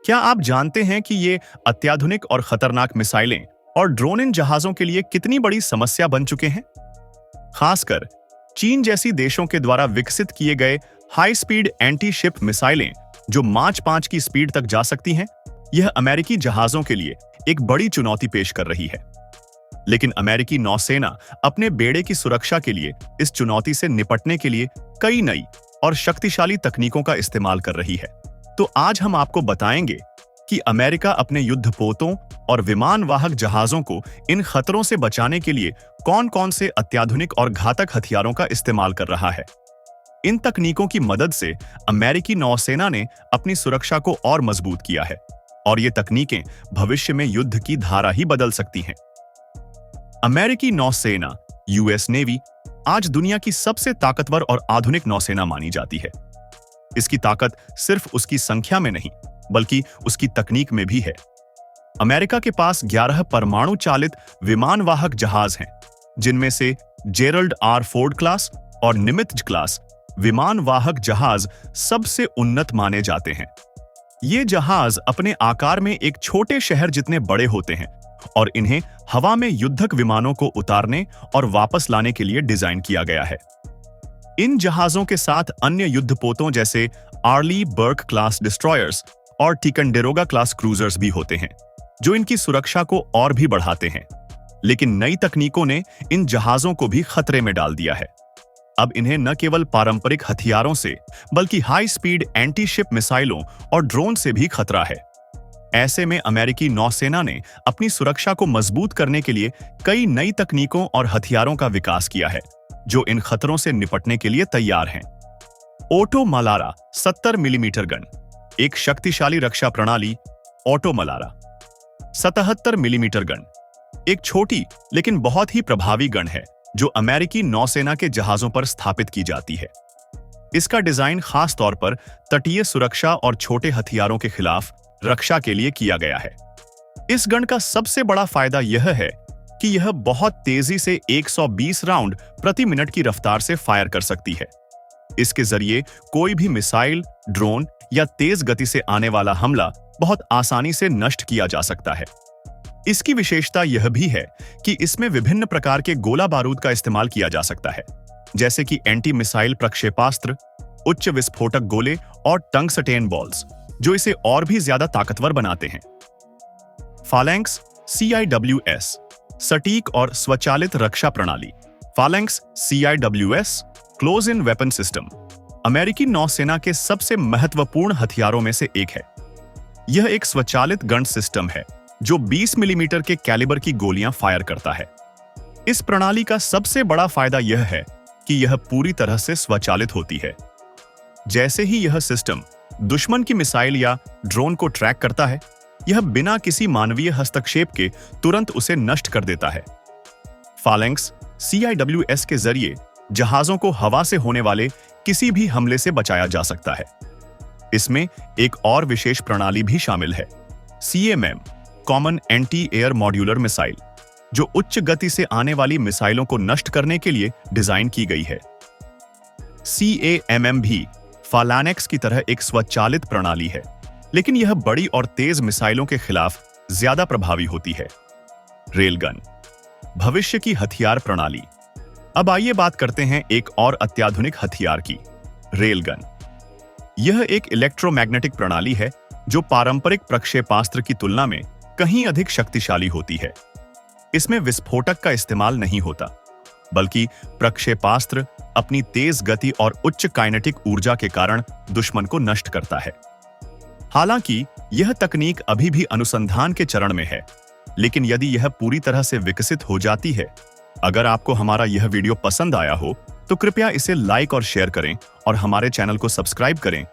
क्या आप जानते हैं कि ये अत्याधुनिक और खतरनाक मिसाइलें और ड्रोन इन जहाजों के लिए कितनी बड़ी समस्या बन चुके हैं? खासकर चीन जैसी देशों के द्वारा विकसित किए गए हाई स्पीड एंटी शिप मिसाइलें जो माच 5 की स्पीड तक जा सकती हैं, यह अमेरिकी जहाजों के लिए एक बड़ी चुनौती पेश कर रही है। लेकिन अमेरिकी नौसेना अपने बेड़े की सुरक्षा के लिए इस चुनौती से निपटने के लिए कई नई और शक्तिशाली तकनीकों का इस्तेमाल कर रही है। तो आज हम आपको बताएंगे कि अमेरिका अपने युद्धपोतों और विमान वाहक जहाजों को इन खतरों से बचाने के लिए कौन-कौन से अत्याधुनिक और घातक हथियारों का इस्तेमाल कर रहा है। इन तकनीकों की मदद से अमेरिकी नौसेना ने अपनी सुरक्षा को और मजबूत किया है और ये तकनीकें भविष्य में युद्ध की धारा ही बदल सकती हैं। अमेरिकी नौसेना यूएस नेवी आज दुनिया की सबसे ताकतवर और आधुनिक नौसेना मानी जाती है। इसकी ताकत सिर्फ उसकी संख्या में नहीं, बल्कि उसकी तकनीक में भी है। अमेरिका के पास 11 परमाणु चालित विमान वाहक जहाज हैं, जिनमें से जेरल्ड आर फोर्ड क्लास और निमित्ज क्लास विमान वाहक जहाज सबसे उन्नत माने जाते हैं। ये जहाज अपने आकार में एक छोटे शहर जितने बड़े होते हैं और इन्हें हवा में युद्धक विमानों को उतारने और वापस लाने के लिए डिजाइन किया गया है। इन जहाजों के साथ अन्य युद्धपोतों जैसे आर्ली बर्ग क्लास डिस्ट्रॉयर्स और टिकंडेरोगा क्लास क्रूजर्स भी होते हैं, जो इनकी सुरक्षा को और भी बढ़ाते हैं। लेकिन नई तकनीकों ने इन जहाजों को भी खतरे में डाल दिया है। अब इन्हें न केवल पारंपरिक हथियारों से, बल्कि हाई स्पीड एंटी शिप मिसाइलों और ड्रोन से भी खतरा है। ऐसे में अमेरिकी नौसेना ने अपनी सुरक्षा को मजबूत करने के लिए कई नई तकनीकों और हथियारों का विकास किया है, जो इन खतरों से निपटने के लिए तैयार हैं। ओटो मलारा 70 मिलीमीटर गन, एक शक्तिशाली रक्षा प्रणाली। ओटो मलारा 77 मिलीमीटर गन एक छोटी लेकिन बहुत ही प्रभावी गन है, जो अमेरिकी नौसेना के जहाजों पर स्थापित की जाती है। इसका डिजाइन खास तौर पर तटीय सुरक्षा और छोटे हथियारों के खिलाफ रक्षा के लिए किया गया है। इस गन का सबसे बड़ा फायदा यह है कि यह बहुत तेजी से 120 राउंड प्रति मिनट की रफ्तार से फायर कर सकती है। इसके जरिए कोई भी मिसाइल, ड्रोन या तेज गति से आने वाला हमला बहुत आसानी से नष्ट किया जा सकता है। इसकी विशेषता यह भी है कि इसमें विभिन्न प्रकार के गोला बारूद का इस्तेमाल किया जा सकता है, जैसे कि एंटी मिसाइल प्रक्षेपास्त्र, उच्च विस्फोटक गोले और टंगस्टेन बॉल्स, जो इसे और भी ज्यादा ताकतवर बनाते हैं। फालैंक्स CIWS सटीक और स्वचालित रक्षा प्रणाली। फालैंक्स CIWS close in weapon system अमेरिकी नौसेना के सबसे महत्वपूर्ण हथियारों में से एक है। यह एक स्वचालित गन सिस्टम है जो 20 मिलीमीटर के कैलिबर की गोलियां फायर करता है। इस प्रणाली का सबसे बड़ा फायदा यह है कि यह पूरी तरह से स्वचालित होती है। जैसे ही यह सिस्टम दुश्मन की मिसाइल या ड्रोन को ट्रैक करता है, यह बिना किसी मानवीय हस्तक्षेप के तुरंत उसे नष्ट कर देता है। फालैंक्स CIWS के जरिए जहाजों को हवा से होने वाले किसी भी हमले से बचाया जा सकता है। इसमें एक और विशेष प्रणाली भी शामिल है, CMM common anti air modular missile, जो उच्च गति से आने वाली मिसाइलों को नष्ट करने के लिए डिजाइन की गई है। CAMM भी फालानेक्स की तरह एक स्वचालित प्रणाली है, लेकिन यह बड़ी और तेज मिसाइलों के खिलाफ ज्यादा प्रभावी होती है। रेलगन भविष्य की हथियार प्रणाली। अब आइए बात करते हैं एक और अत्याधुनिक हथियार की, रेलगन। यह एक इलेक्ट्रोमैग्नेटिक प्रणाली है जो पारंपरिक प्रक्षेपास्त्र की तुलना में कहीं अधिक शक्तिशाली होती है। इसमें विस्फोटक का इस्तेमाल नहीं होता, बल्कि प्रक्षेपास्त्र अपनी तेज गति और उच्च काइनेटिक ऊर्जा के कारण दुश्मन को नष्ट करता है। हालांकि यह तकनीक अभी भी अनुसंधान के चरण में है, लेकिन यदि यह पूरी तरह से विकसित हो जाती है। अगर आपको हमारा यह वीडियो पसंद आया हो तो कृपया इसे लाइक और शेयर करें और हमारे चैनल को सब्सक्राइब करें